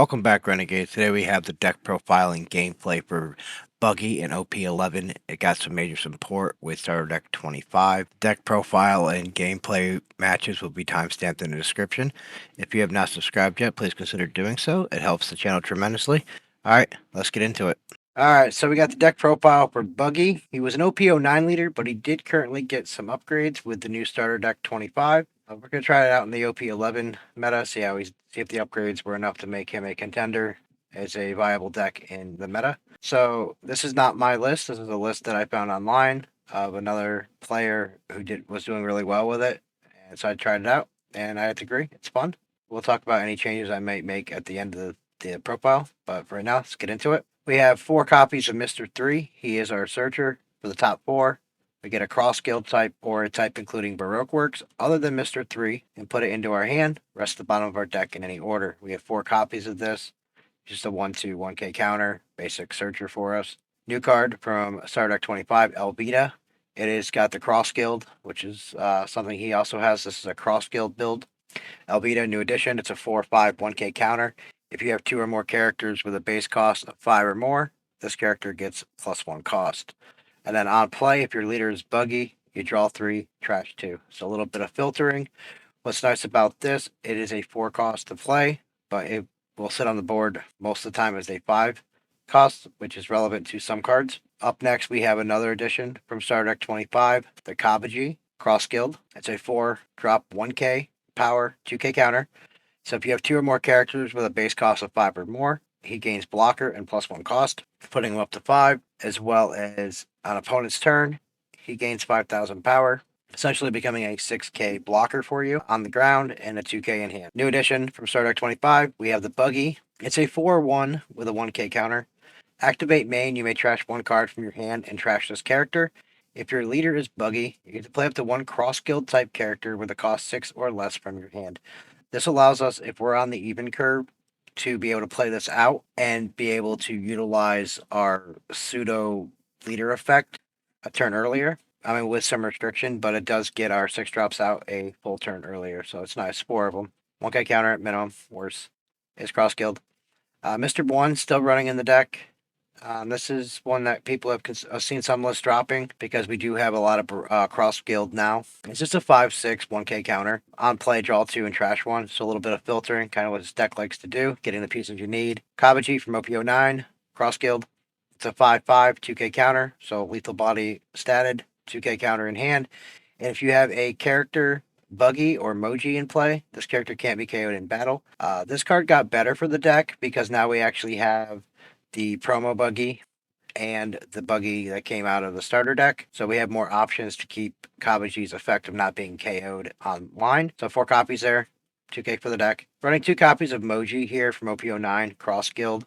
Welcome back, Renegades. Today we have the deck profiling gameplay for Buggy and OP11. It got some major support with Starter Deck 25. Deck profile and gameplay matches will be timestamped in the description. If you have not subscribed yet, please consider doing so. It helps the channel tremendously. Alright, let's get into it. Alright, so we got the deck profile for Buggy. He was an OP09 leader, but he did currently get some upgrades with the new Starter Deck 25. We're going to try it out in the OP11 meta, see if the upgrades were enough to make him a contender as a viable deck in the meta. So this is not my list. This is a list that I found online of another player who was doing really well with it. And so I tried it out, and I have to agree. It's fun. We'll talk about any changes I might make at the end of the profile, but for right now, let's get into it. We have 4 copies of Mr. 3. He is our searcher for the top 4. We get a cross-guild type or a type including Baroque works other than Mr. 3 and put it into our hand, rest the bottom of our deck in any order. We have 4 copies of this. Just a 1/2 1K counter, basic searcher for us. New card from Starter Deck 25, Elvita. It has got the cross-guild, which is something he also has. This is a cross-guild build. Elvita, new edition. It's a 4/5 1K counter. If you have 2 or more characters with a base cost of 5 or more, this character gets +1 cost. And then on play, if your leader is Buggy, you draw 3, trash 2. So a little bit of filtering. What's nice about this, it is a 4 cost to play, but it will sit on the board most of the time as a 5 cost, which is relevant to some cards. Up next, we have another edition from Starter Deck 25, the Kabuji Cross Guild. It's a 4-drop 1K power, 2K counter. So if you have 2 or more characters with a base cost of 5 or more, he gains blocker and +1 cost, putting him up to 5, as well as on opponent's turn, he gains 5,000 power, essentially becoming a 6K blocker for you on the ground and a 2K in hand. New addition from Starter Deck 25, we have the Buggy. It's a 4/1 with a 1K counter. Activate main, you may trash 1 card from your hand and trash this character. If your leader is Buggy, you get to play up to 1 cross-guild type character with a cost 6 or less from your hand. This allows us, if we're on the even curve, to be able to play this out and be able to utilize our pseudo leader effect a turn earlier. I mean, with some restriction, but it does get our 6 drops out a full turn earlier, so it's nice. 4 of them. 1K counter at minimum. Worse is cross guild. Mr. 1 still running in the deck. This is one that people have seen some lists dropping because we do have a lot of cross guild now. It's just a 5/6 1K counter. On play, draw 2 and trash 1. So a little bit of filtering, kind of what his deck likes to do, getting the pieces you need. Kabuji from OP09, cross guild. It's a 5/5 2K counter. So lethal body statted, 2K counter in hand. And if you have a character, Buggy or Moji in play, this character can't be KO'd in battle. This card got better for the deck because now we actually have the promo Buggy and the Buggy that came out of the starter deck. So we have more options to keep Kabuji's effect of not being KO'd online. So 4 copies there, 2K for the deck. Running 2 copies of Moji here from OP09, Cross Guild.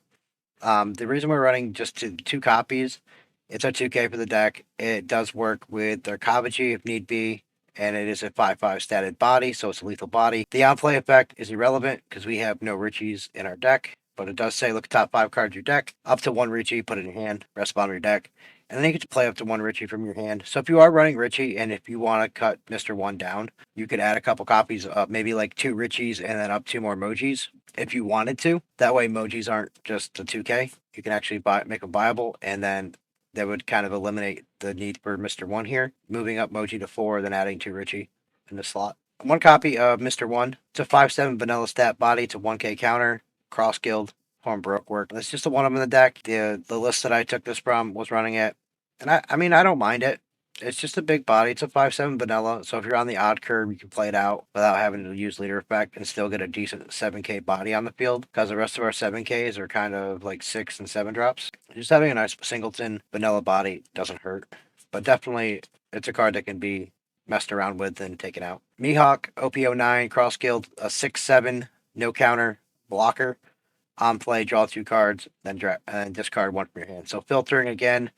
The reason we're running just 2 copies, it's a 2K for the deck. It does work with their Kabuji if need be, and it is a 5/5 statted body, so it's a lethal body. The on-play effect is irrelevant because we have no Richies in our deck. But it does say look at top 5 cards of your deck, up to 1 Richie, put it in your hand, rest bottom of your deck, and then you get to play up to 1 Richie from your hand. So if you are running Richie, and if you want to cut Mr. 1 down, you could add a couple copies of maybe like 2 Richies and then up 2 more Mojis if you wanted to. That way Mojis aren't just a 2K. You can actually make them viable, and then that would kind of eliminate the need for Mr. 1 here. Moving up Moji to 4, then adding 2 Richie in the slot. 1 copy of Mr. 1. It's a 5/7 vanilla stat body to 1K counter. Cross Guild, Horn Baroque work. That's just the one of them in the deck. The list that I took this from was running it. And I mean, I don't mind it. It's just a big body. It's a 5/7 vanilla. So if you're on the odd curve, you can play it out without having to use leader effect and still get a decent 7K body on the field. Because the rest of our 7Ks are kind of like 6 and 7 drops. Just having a nice singleton vanilla body doesn't hurt. But definitely, it's a card that can be messed around with and taken out. Mihawk, OP09, Cross Guild, a 6/7, no counter, blocker. On play, draw 2 cards, then discard 1 from your hand. So filtering again,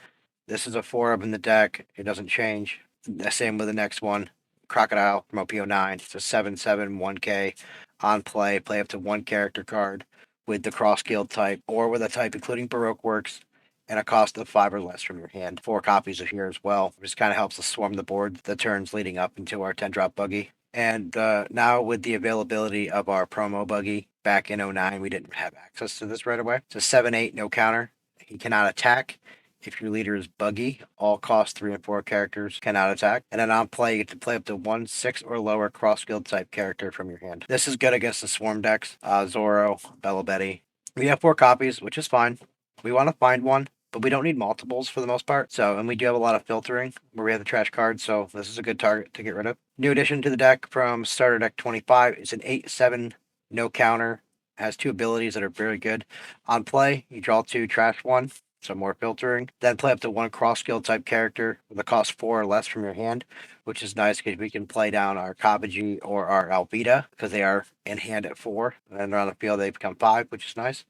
this is a 4 up in the deck. It doesn't change. The same with the next one. Crocodile from OP09. It's a 7/7 1K. On play, play up to 1 character card with the cross guild type or with a type including Baroque works and a cost of 5 or less from your hand. 4 copies of here as well. This kind of helps us swarm the board the turns leading up into our 10-drop Buggy. And now with the availability of our promo Buggy back in '09, we didn't have access to this right away. It's a 7/8, no counter. He cannot attack. If your leader is Buggy, all cost 3 and 4 characters cannot attack. And then on play, you get to play up to 1 6 or lower cross guild type character from your hand. This is good against the Swarm decks, Zoro, Bello Betty. We have 4 copies, which is fine. We want to find one, but we don't need multiples for the most part. So, and we do have a lot of filtering where we have the trash cards, so this is a good target to get rid of. New addition to the deck from starter deck 25 is an 8/7, no counter. Has 2 abilities that are very good. On play, you draw 2, trash 1, so more filtering. Then play up to 1 cross skill type character with a cost 4 or less from your hand, which is nice because we can play down our Kabaji or our Alvita because they are in hand at 4, and they're on the field they become 5, which is nice.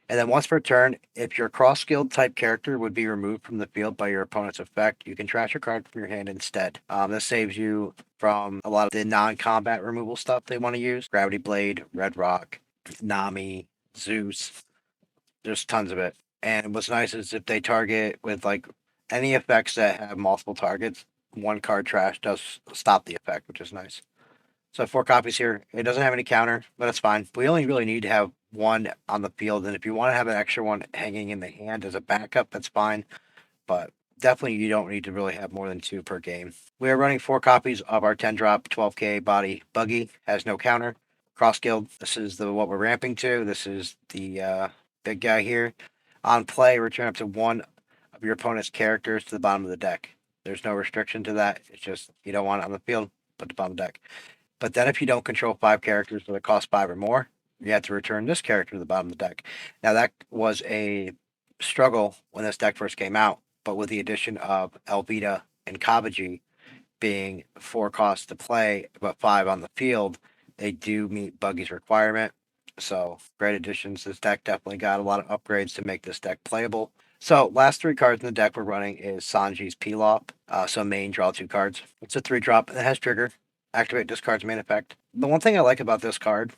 And then once per turn, if your cross skilled type character would be removed from the field by your opponent's effect, you can trash a card from your hand instead. This saves you from a lot of the non-combat removal stuff they want to use. Gravity Blade, Red Rock, Nami, Zeus. There's tons of it. And what's nice is if they target with like any effects that have multiple targets, 1 card trash does stop the effect, which is nice. So 4 copies here. It doesn't have any counter, but it's fine. We only really need to have 1 on the field, and if you want to have an extra one hanging in the hand as a backup, that's fine. But definitely you don't need to really have more than 2 per game. We are running 4 copies of our 10 drop 12k body Buggy. Has no counter. Cross guild. This is the what we're ramping to. This is the big guy here. On play, return up to 1 of your opponent's characters to the bottom of the deck. There's no restriction to that. It's just you don't want it on the field, put the bottom of the deck. But then if you don't control 5 characters that cost 5 or more, you have to return this character to the bottom of the deck. Now that was a struggle when this deck first came out, but with the addition of Alvita and Kabaji being 4 costs to play, but 5 on the field, they do meet Buggy's requirement. So great additions. This deck definitely got a lot of upgrades to make this deck playable. So last 3 cards in the deck we're running is Sanji's Pilaf. So main, draw 2 cards. It's a 3-drop and it has trigger. Activate this card's main effect. The one thing I like about this card,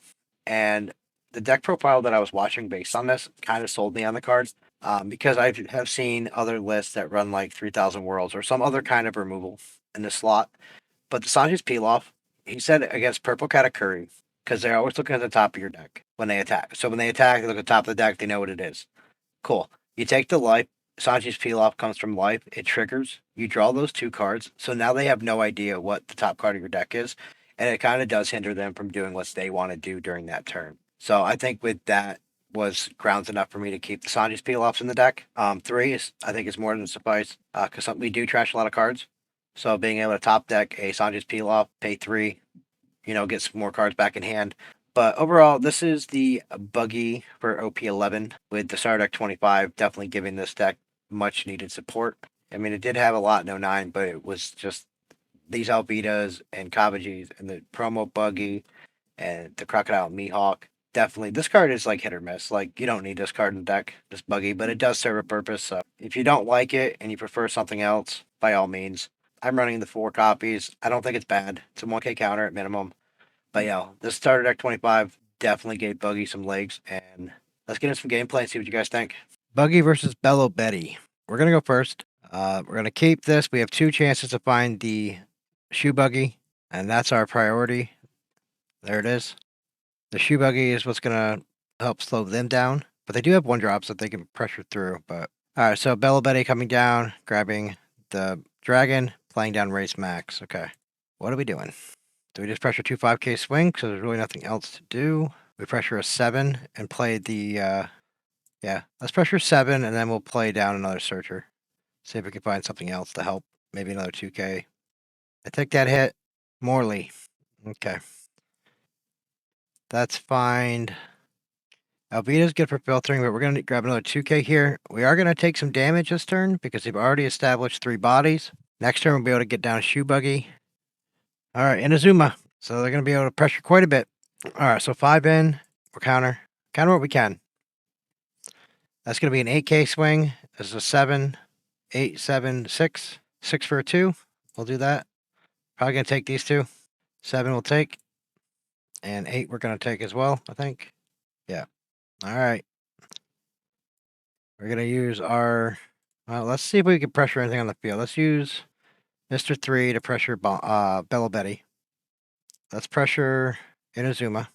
and the deck profile that I was watching based on this kind of sold me on the card, because I have seen other lists that run like 3,000 Worlds or some other kind of removal in the slot. But the Sanji's Pilaf, he said against Purple Katakuri, because they're always looking at the top of your deck when they attack. So when they attack, they look at the top of the deck, they know what it is. Cool. You take the life. Sanji's Pilaf comes from life. It triggers. You draw those 2 cards. So now they have no idea what the top card of your deck is. And it kind of does hinder them from doing what they want to do during that turn. So I think with that was grounds enough for me to keep the Sanji's Pilafs in the deck. 3 is I think is more than suffice because we do trash a lot of cards. So being able to top deck a Sanji's Pilaf, pay 3, get some more cards back in hand. But overall, this is the Buggy for OP11 with the starter deck 25, definitely giving this deck much needed support. I mean, it did have a lot in '09, but it was just these Alvitas and Kabajis and the promo Buggy and the Crocodile Mihawk. Definitely, this card is like hit or miss. Like, you don't need this card in the deck, this Buggy, but it does serve a purpose. So if you don't like it and you prefer something else, by all means. I'm running the 4 copies. I don't think it's bad. It's a 1k counter at minimum. But yeah, this starter deck 25 definitely gave Buggy some legs, and let's get into some gameplay and see what you guys think. Buggy versus Bello Betty. We're gonna go first. We're gonna keep this. We have 2 chances to find the shoe Buggy, and that's our priority. There it is. The shoe Buggy is what's gonna help slow them down, but they do have 1 drops that they can pressure through. But all right, so Bello Betty coming down, grabbing the dragon, playing down Race Max. Okay, what are we doing? Do we just pressure 2 5k swing because there's really nothing else to do? We pressure a 7 and play the, yeah, let's pressure 7 and then we'll play down another searcher. See if we can find something else to help. Maybe another 2k. I take that hit. Morley. Okay. That's fine. Alvita's good for filtering, but we're going to grab another 2k here. We are going to take some damage this turn because they've already established 3 bodies. Next turn we'll be able to get down Shoe Buggy. All right, Inazuma. So they're going to be able to pressure quite a bit. All right, so 5 in. We're counter what we can. That's going to be an 8k swing. This is a 7, 8, 7, 6. 6 for a 2. We'll do that. Probably going to take these 2. 7 we'll take. And 8 we're going to take as well, I think. Yeah. All right. We're going to use our... Well, let's see if we can pressure anything on the field. Let's use Mr. 3 to pressure Bello Betty. Let's pressure Inazuma.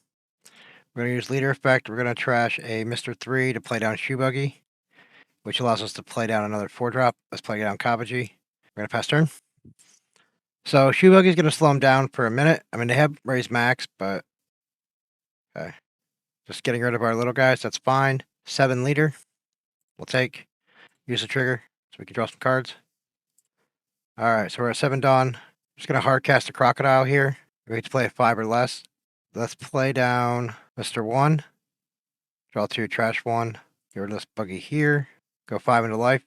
We're going to use leader effect. We're going to trash a Mr. 3 to play down Buggy, which allows us to play down another 4-drop. Let's play down Kabaji. We're going to pass turn. So Buggy's going to slow him down for a minute. I mean, they have raised max, but okay. Just getting rid of our little guys. That's fine. 7 leader. We'll take. Use the trigger so we can draw some cards. All right, so we're at 7 Dawn. Just going to hard cast a Crocodile here. We have to play a 5 or less. Let's play down Mr. 1. Draw 2, trash 1. Get rid of this Buggy here. Go 5 into life.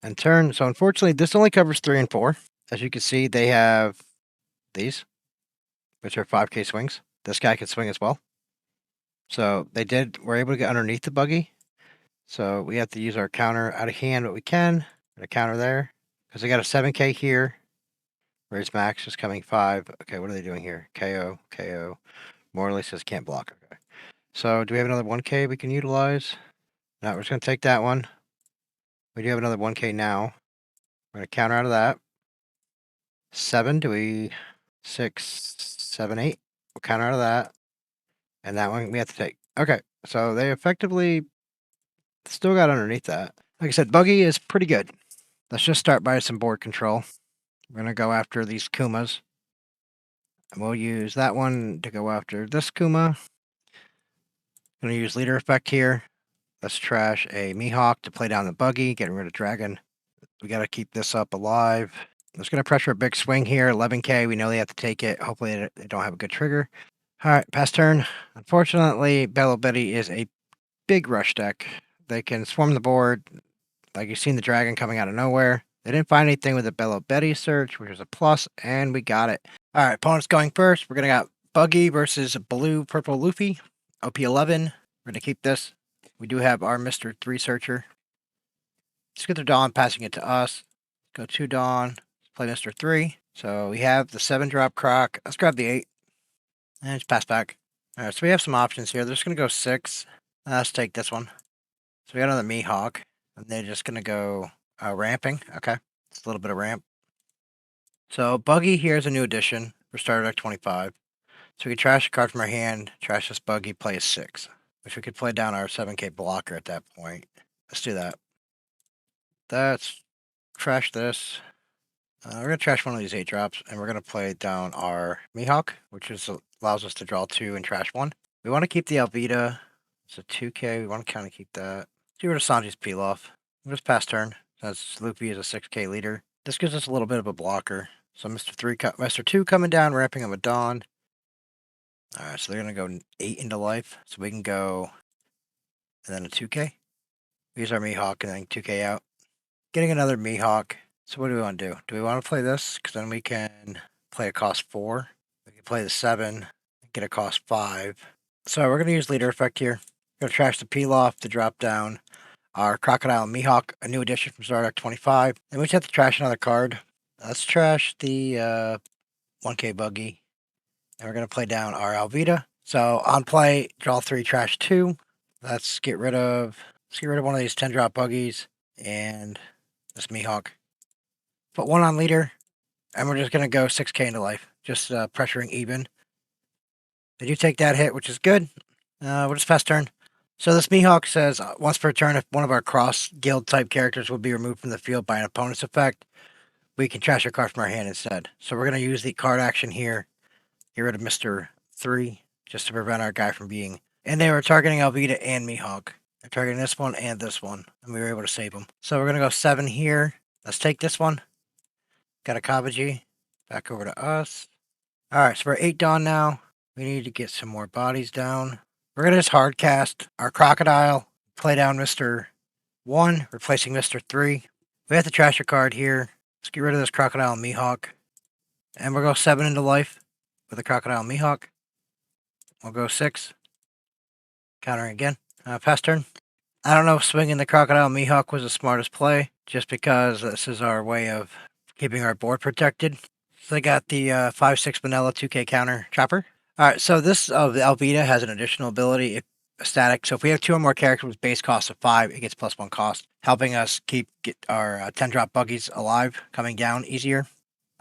And turn. So unfortunately, this only covers 3 and 4. As you can see, they have these, which are 5k swings. This guy can swing as well. So we're able to get underneath the Buggy. So we have to use our counter out of hand, but we can. Got a counter there. Because they got a 7k here. Raise max is coming 5. Okay, what are they doing here? KO, KO. Morley says can't block. Okay. So do we have another 1k we can utilize? No, we're just going to take that one. We do have another 1k now. We're going to counter out of that. 7, 6, 7, 8. We'll counter out of that. And that one we have to take. Okay, so they effectively still got underneath that. Like I said, Buggy is pretty good. Let's just start by some board control. We're going to go after these Kumas. And we'll use that one to go after this Kuma. Going to use leader effect here. Let's trash a Mihawk to play down the Buggy, getting rid of Dragon. We got to keep this up alive. I'm just going to pressure a big swing here. 11k. We know they have to take it. Hopefully they don't have a good trigger. All right, pass turn. Unfortunately, Bello Betty is a big rush deck. They can swarm the board. Like you've seen the Dragon coming out of nowhere. They didn't find anything with the Bello Betty search, which was a plus, and we got it. All right, opponents going first. We're going to got Buggy versus Blue Purple Luffy. OP11. We're going to keep this. We do have our Mr. 3 searcher. Let's get the Dawn, passing it to us. Go 2 Dawn. Play Mr. 3. So we have the 7-drop Croc. Let's grab the 8. And just pass back. All right, so we have some options here. They're just going to go 6. Let's take this one. So we got another Mihawk. And they're just going to go ramping. Okay. It's a little bit of ramp. So Buggy here is a new addition for starter deck 25. So we can trash a card from our hand, trash this Buggy, play a 6. Which we could play down our 7k blocker at that point. Let's do that. Let's trash this. We're going to trash one of these 8 drops, and we're going to play down our Mihawk, which allows us to draw 2 and trash 1. We want to keep the Alvida. It's a 2k. We want to kind of keep that. Get rid of Sanji's peel off. We'll just pass turn, since Luffy is a 6k leader. This gives us a little bit of a blocker. So Mr. 2 coming down, ramping him a Dawn. Alright, so they're going to go 8 into life. So we can go, and then a 2k. Use our Mihawk, and then 2k out. Getting another Mihawk. So what do we want to do? Do we want to play this? Because then we can play a cost 4. We can play the 7, get a cost 5. So we're going to use leader effect here. We're going to trash the peel off to drop down our Crocodile Mihawk, a new addition from Starter Deck 25. And we just have to trash another card. Let's trash the 1k Buggy. And we're going to play down our Alvida. So on play, draw 3, trash 2. Let's get rid of one of these 10-drop Buggies and this Mihawk. Put 1 on leader, and we're just going to go 6k into life. Just pressuring even. They do take that hit, which is good. We'll just pass turn. So this Mihawk says, once per turn, if one of our cross-guild type characters will be removed from the field by an opponent's effect, we can trash a card from our hand instead. So we're going to use the card action here. Get rid of Mr. 3, just to prevent our guy from being... And they were targeting Alvida and Mihawk. They're targeting this one and this one, and we were able to save them. So we're going to go 7 here. Let's take this one. Got a Kabaji. Back over to us. Alright, so we're 8 Dawn now. We need to get some more bodies down. We're going to just hard cast our Crocodile. Play down Mr. 1, replacing Mr. 3. We have to trash a card here. Let's get rid of this Crocodile Mihawk. And we'll go 7 into life with the Crocodile Mihawk. We'll go 6. Countering again. Pass turn. I don't know if swinging the Crocodile Mihawk was the smartest play, just because this is our way of keeping our board protected. So they got the 5/6 vanilla 2k counter chopper. Alright, so this the Alvida has an additional ability, if static. So if we have 2 or more characters with base cost of 5, it gets +1 cost, helping us get our 10-drop Buggies alive, coming down easier.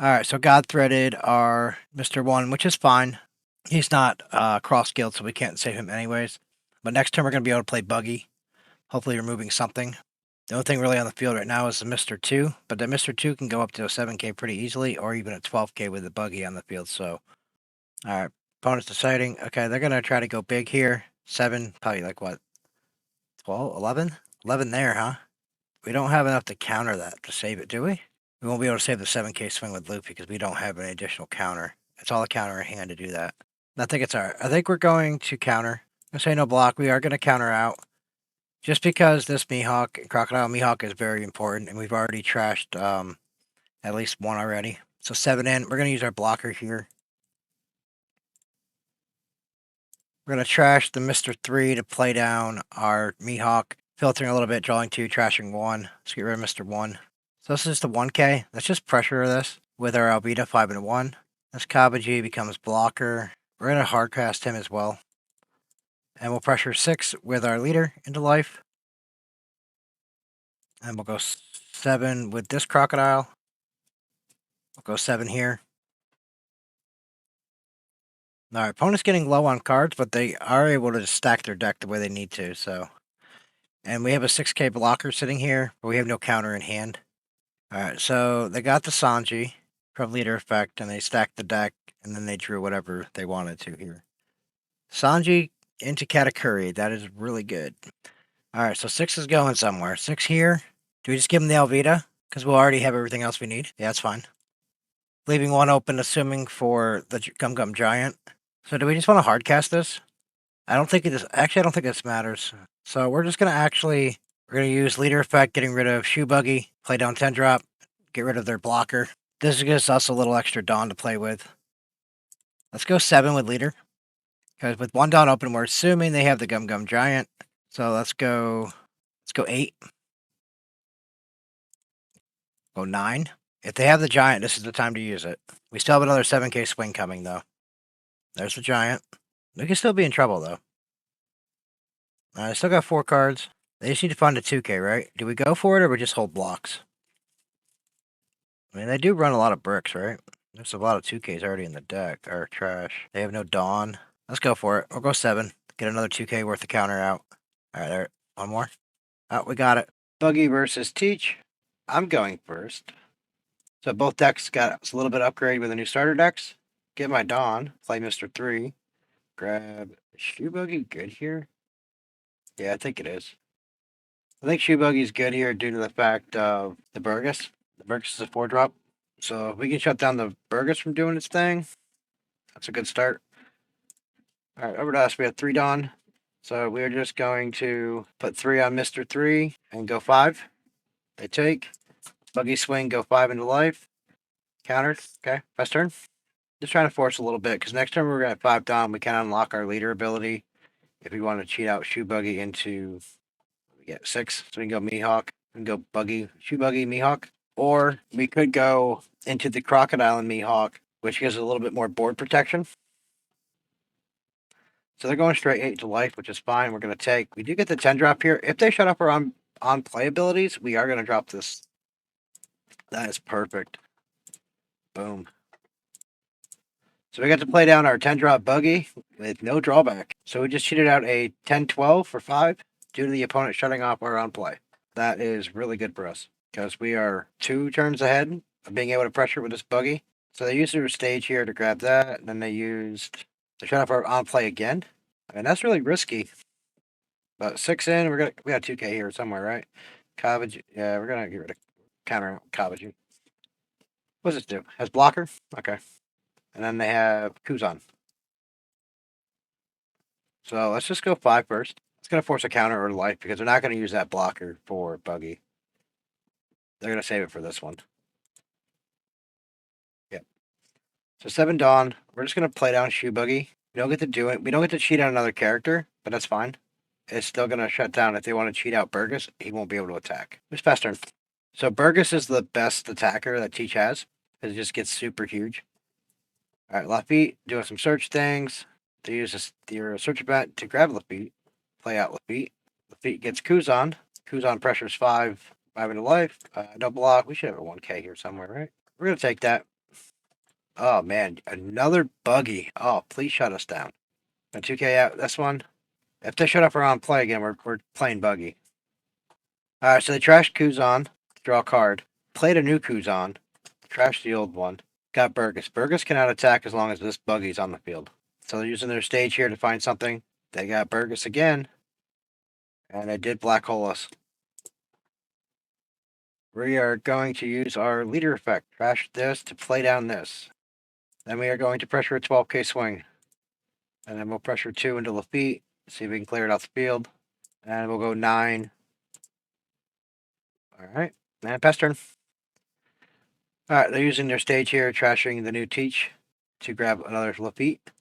Alright, so God threaded our Mr. 1, which is fine. He's not cross-skilled, so we can't save him anyways. But next turn we're going to be able to play Buggy, hopefully removing something. The only thing really on the field right now is the Mr. 2, but the Mr. 2 can go up to a 7k pretty easily, or even a 12k with the Buggy on the field, so... Alright, opponent's deciding. Okay, they're going to try to go big here. 7, probably like what? 12? 11? 11 there, huh? We don't have enough to counter that to save it, do we? We won't be able to save the 7k swing with Luffy because we don't have any additional counter. It's all a counter in hand to do that. I think it's alright. I think we're going to counter. I say no block. We are going to counter out. Just because this Mihawk, Crocodile Mihawk, is very important, and we've already trashed at least one already. So 7 in. We're going to use our blocker here. We're going to trash the Mr. 3 to play down our Mihawk. Filtering a little bit, drawing 2, trashing 1. Let's get rid of Mr. 1. So this is the 1k. Let's just pressure this with our Albedo 5 and 1. This Kabaji becomes blocker. We're going to hardcast him as well. And we'll pressure 6 with our leader into life. And we'll go 7 with this Crocodile. We'll go 7 here. Our opponent's getting low on cards, but they are able to stack their deck the way they need to, so... And we have a 6k blocker sitting here, but we have no counter in hand. Alright, so they got the Sanji from leader effect, and they stacked the deck, and then they drew whatever they wanted to here. Sanji into Katakuri, that is really good. Alright, so 6 is going somewhere. 6 here. Do we just give him the Alvida? Because we'll already have everything else we need. Yeah, that's fine. Leaving 1 open, assuming for the Gum Gum Giant. So do we just want to hardcast this? I don't think actually, I don't think this matters. So we're just going to we're going to use leader effect, getting rid of Shoe Buggy, play down 10 drop, get rid of their blocker. This gives us a little extra Dawn to play with. Let's go 7 with leader. Because with 1 Dawn open, we're assuming they have the Gum Gum Giant. So let's go 8. Go 9. If they have the Giant, this is the time to use it. We still have another 7k swing coming, though. There's the Giant. We can still be in trouble, though. I still got 4 cards. They just need to find a 2k, right? Do we go for it, or we just hold blocks? I mean, they do run a lot of bricks, right? There's a lot of 2ks already in the deck, or trash. They have no Dawn. Let's go for it. We'll go 7. Get another 2k worth of counter out. Alright, there. 1 more. Oh, we got it. Buggy versus Teach. I'm going first. So both decks got a little bit upgrade with the new starter decks. Get my Dawn. Play Mr. 3. Grab Shoe Buggy. Good here. Yeah, I think it is. I think Shoe Buggy's good here due to the fact of the Burgess. The Burgess is a 4-drop. So if we can shut down the Burgess from doing its thing, that's a good start. Alright, over to us. We have 3 Dawn. So we're just going to put 3 on Mr. 3 and go 5. They take. Buggy swing, go 5 into life. Countered. Okay, best turn. Just trying to force a little bit, because next turn we're going to have 5 Dawn. We can unlock our leader ability if we want to cheat out Shoe Buggy into 6. So we can go Mihawk. We can go Buggy, Shoe Buggy, Mihawk. Or we could go into the Crocodile and Mihawk, which gives a little bit more board protection. So they're going straight 8 to life, which is fine. We're going to take. We do get the 10 drop here. If they shut up our on play abilities, we are going to drop this. That is perfect. Boom. So we got to play down our 10 drop Buggy with no drawback. So we just cheated out a 10-12 for 5 due to the opponent shutting off our on play. That is really good for us because we are 2 turns ahead of being able to pressure with this Buggy. So they used their stage here to grab that, and then they shut off our on play again. I mean, that's really risky. But 6 in, we got 2k here somewhere, right? Kabaji, yeah, we're gonna get rid of counter Kabaji. What does this do? Has blocker? Okay. And then they have Kuzan. So let's just go 5 first. It's going to force a counter or life because they're not going to use that blocker for Buggy. They're going to save it for this one. Yep. So 7 Dawn. We're just going to play down Shoe Buggy. We don't get to do it. We don't get to cheat on another character, but that's fine. It's still going to shut down. If they want to cheat out Burgess, he won't be able to attack. It's fast turn. So Burgess is the best attacker that Teach has. It just gets super huge. Alright, Lafitte doing some search things. To use your search event to grab Lafitte. Play out Lafitte. Lafitte gets Kuzan. Kuzan pressures 5 into life. No block. We should have a 1k here somewhere, right? We're going to take that. Oh man, another Buggy. Oh, please shut us down. A 2K out this one. If they shut up around play again, we're playing Buggy. Alright, so they trashed Kuzan. Draw a card. Played a new Kuzan. Trashed the old one. Got Burgess. Burgess cannot attack as long as this Buggy's on the field. So they're using their stage here to find something. They got Burgess again. And they did black hole us. We are going to use our leader effect. Trash this to play down this. Then we are going to pressure a 12k swing. And then we'll pressure 2 into Lafitte. See if we can clear it off the field. And we'll go 9. Alright. And pass turn. Alright, they're using their stage here, trashing the new Teach to grab another Lafitte.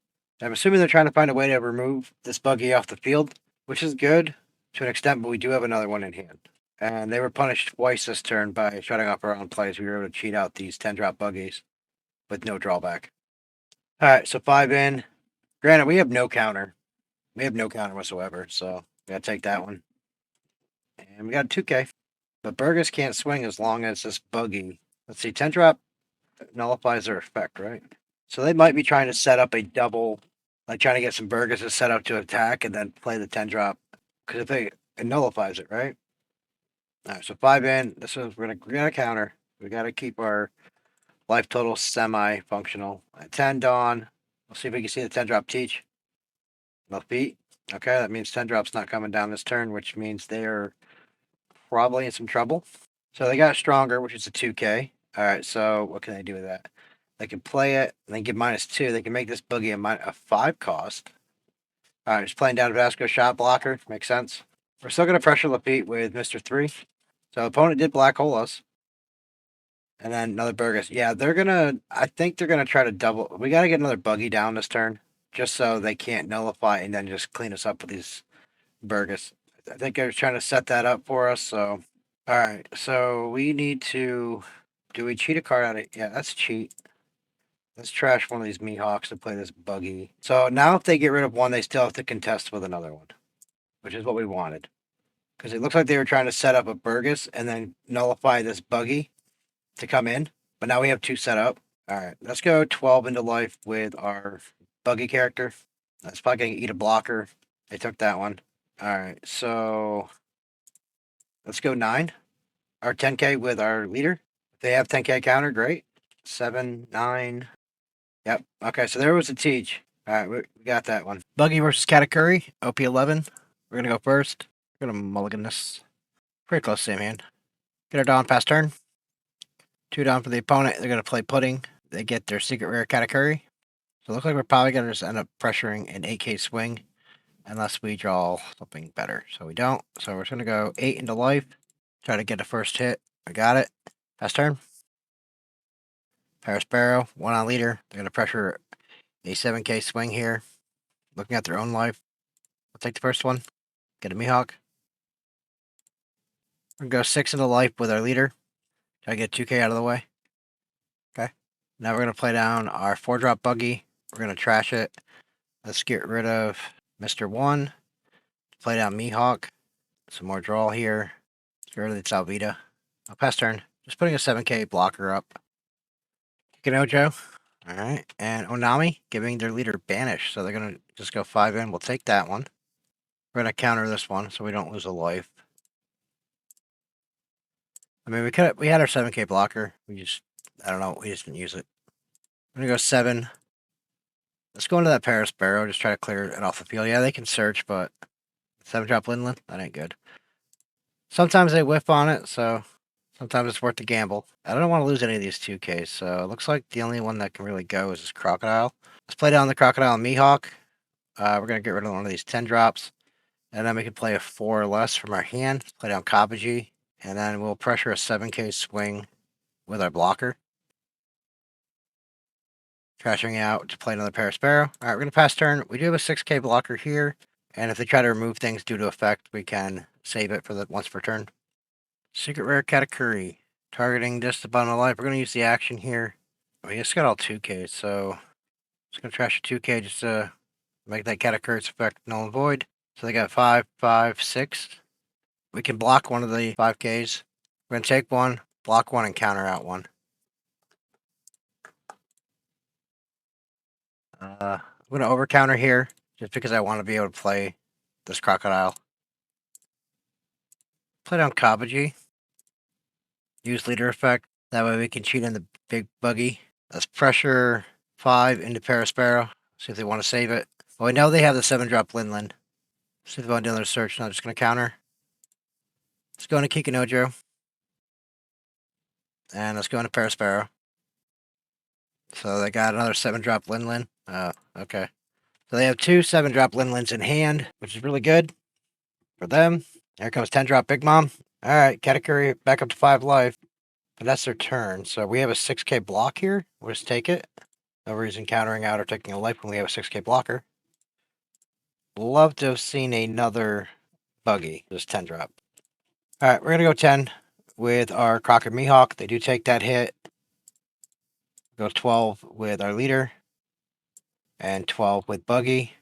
I'm assuming they're trying to find a way to remove this Buggy off the field, which is good to an extent, but we do have another one in hand. And they were punished twice this turn by shutting off our own plays. We were able to cheat out these 10-drop Buggies with no drawback. Alright, so 5 in. Granted, we have no counter. We have no counter whatsoever, so we gotta take that one. And we got a 2K. But Burgess can't swing as long as this Buggy. Let's see, 10-drop nullifies their effect, right? So they might be trying to set up a double, like trying to get some Burgesses set up to attack and then play the 10-drop. Because if it nullifies it, right? Alright, so 5 in. We're gonna counter. We gotta keep our life total semi-functional. At 10 Dawn. We'll see if we can see the 10-drop Teach. Lafitte. Okay, that means 10-drop's not coming down this turn, which means they're probably in some trouble. So they got stronger, which is a 2K. Alright, so what can they do with that? They can play it, and then give -2. They can make this Buggy a 5 cost. Alright, just playing down Vasco shot blocker. Makes sense. We're still going to pressure Lafitte with Mr. 3. So opponent did black hole us. And then another Burgess. Yeah, I think they're going to try to double. We got to get another Buggy down this turn. Just so they can't nullify and then just clean us up with these Burgess. I think they're trying to set that up for us, so. Alright, so we need to. Do we cheat a card out of it? Yeah, that's cheat. Let's trash one of these Mihawks to play this Buggy. So now if they get rid of one, they still have to contest with another one. Which is what we wanted. Because it looks like they were trying to set up a Burgess and then nullify this Buggy to come in. But now we have 2 set up. Alright, let's go 12 into life with our Buggy character. That's probably going to eat a blocker. They took that one. Alright, so let's go 9. Our 10k with our leader. If they have 10k counter, great. 7, 9. Yep. Okay, so there was a Teach. Alright, we got that one. Buggy versus Katakuri, OP 11. We're going to go first. We're going to mulligan this. Pretty close to same hand. Get our Dawn pass turn. 2 down for the opponent. They're going to play Pudding. They get their secret rare Katakuri. So it looks like we're probably going to just end up pressuring an 8k swing. Unless we draw something better. So we don't. So we're just going to go 8 into life. Try to get a first hit. I got it. Pass turn. Paris Barrow, 1 on leader. They're going to pressure a 7k swing here. Looking at their own life. We'll take the first one. Get a Mihawk. We're going to go 6 into life with our leader. Try to get 2k out of the way. Okay. Now we're going to play down our 4-drop Buggy. We're going to trash it. Let's get rid of Mr. 1. Play down Mihawk. Some more draw here. Let's get rid of the Salvita. I'll pass turn. Just putting a 7k blocker up. Kikinojo. Alright. And Onami giving their leader Banish. So they're going to just go 5 in. We'll take that one. We're going to counter this one so we don't lose a life. I mean, we had our 7k blocker. I don't know. We just didn't use it. I'm going to go 7. Let's go into that Paris Barrow. Just try to clear it off the field. Yeah, they can search, but 7-drop Linland? That ain't good. Sometimes they whiff on it, so sometimes it's worth the gamble. I don't want to lose any of these 2Ks, so it looks like the only one that can really go is this Crocodile. Let's play down the Crocodile and Mihawk. We're going to get rid of one of these 10 drops. And then we can play a 4 or less from our hand. Play down Kabuji. And then we'll pressure a 7k swing with our blocker. Trashing out to play another Paris Barrow. Alright, we're going to pass turn. We do have a 6k blocker here. And if they try to remove things due to effect, we can save it for the once per turn. Secret Rare Katakuri. Targeting just the bottom of life. We're going to use the action here. We just got all 2k, so just going to trash a 2k just to make that Katakuri's effect null and void. So they got 5, 5, 6. We can block one of the 5ks. We're going to take one, block one, and counter out one. I'm going to overcounter here just because I want to be able to play this crocodile. Play down Kabaji. Use leader effect. That way we can cheat in the big buggy. Let's pressure 5 into Parasparrow. See if they want to save it. Well, we know they have the 7-drop Linlin. See if they want to do another search. No, just going to counter. Let's go into Kikinojo. And let's go into Parasparrow. So they got another 7-drop Linlin. Oh, okay. So they have 2 7-drop Linlins in hand, which is really good for them. Here comes 10-drop Big Mom. All right, Katakuri back up to 5 life. But that's their turn. So we have a 6k block here. We'll just take it. No reason countering out or taking a life when we have a 6k blocker. Love to have seen another Buggy. Just 10-drop. All right, we're going to go 10 with our Crocker Mihawk. They do take that hit. Go 12 with our leader. And 12 with Buggy.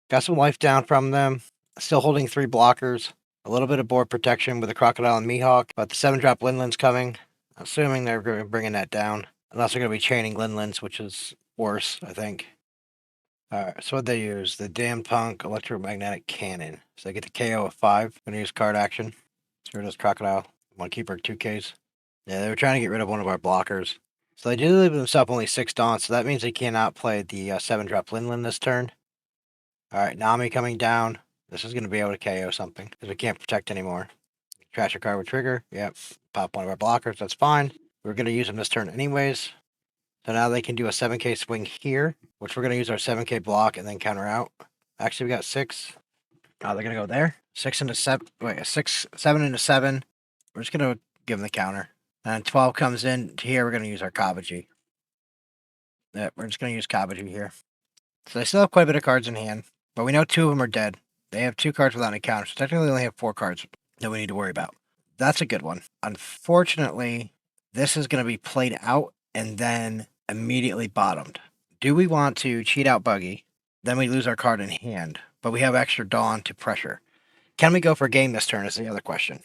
Got some life down from them. Still holding 3 blockers. A little bit of board protection with the Crocodile and Mihawk. But the 7-drop Linlin's coming. Assuming they're going to be bringing that down. Unless they're going to be chaining Linlins, which is worse, I think. Alright, so what they use? The Damn Punk Electromagnetic Cannon. So they get the KO of 5. Going to use card action. Here it is, Crocodile. Want to keep her 2Ks. Yeah, they were trying to get rid of one of our blockers. So they do leave themselves only 6 Dawn, so that means they cannot play the 7-drop Linlin this turn. Alright, Nami coming down. This is going to be able to KO something, because we can't protect anymore. Trash a card with trigger. Yep, pop one of our blockers, that's fine. We're going to use them this turn anyways. So now they can do a 7k swing here, which we're going to use our 7k block and then counter out. Actually, we got 6. Oh, they're going to go there. 6 into 7. Wait, 7 into 7. We're just going to give them the counter. And 12 comes in here. We're going to use our Kabaji. Yep, we're just going to use Kabaji here. So they still have quite a bit of cards in hand, but we know 2 of them are dead. They have 2 cards without any counter, so technically they only have 4 cards that we need to worry about. That's a good one. Unfortunately, this is going to be played out and then immediately bottomed. Do we want to cheat out Buggy? Then we lose our card in hand, but we have extra Dawn to pressure. Can we go for a game this turn is the other question.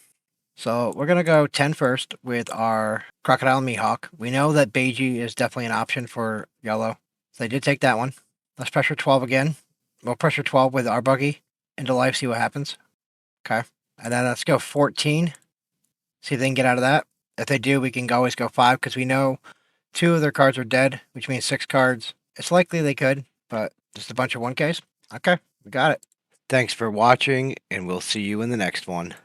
So we're going to go 10 first with our Crocodile and Mihawk. We know that Beiji is definitely an option for yellow. So they did take that one. Let's pressure 12 again. We'll pressure 12 with our Buggy into life, see what happens. Okay. And then let's go 14. See if they can get out of that. If they do, we can always go 5 because we know 2 of their cards are dead, which means 6 cards. It's likely they could, but just a bunch of 1Ks. Okay, we got it. Thanks for watching, and we'll see you in the next one.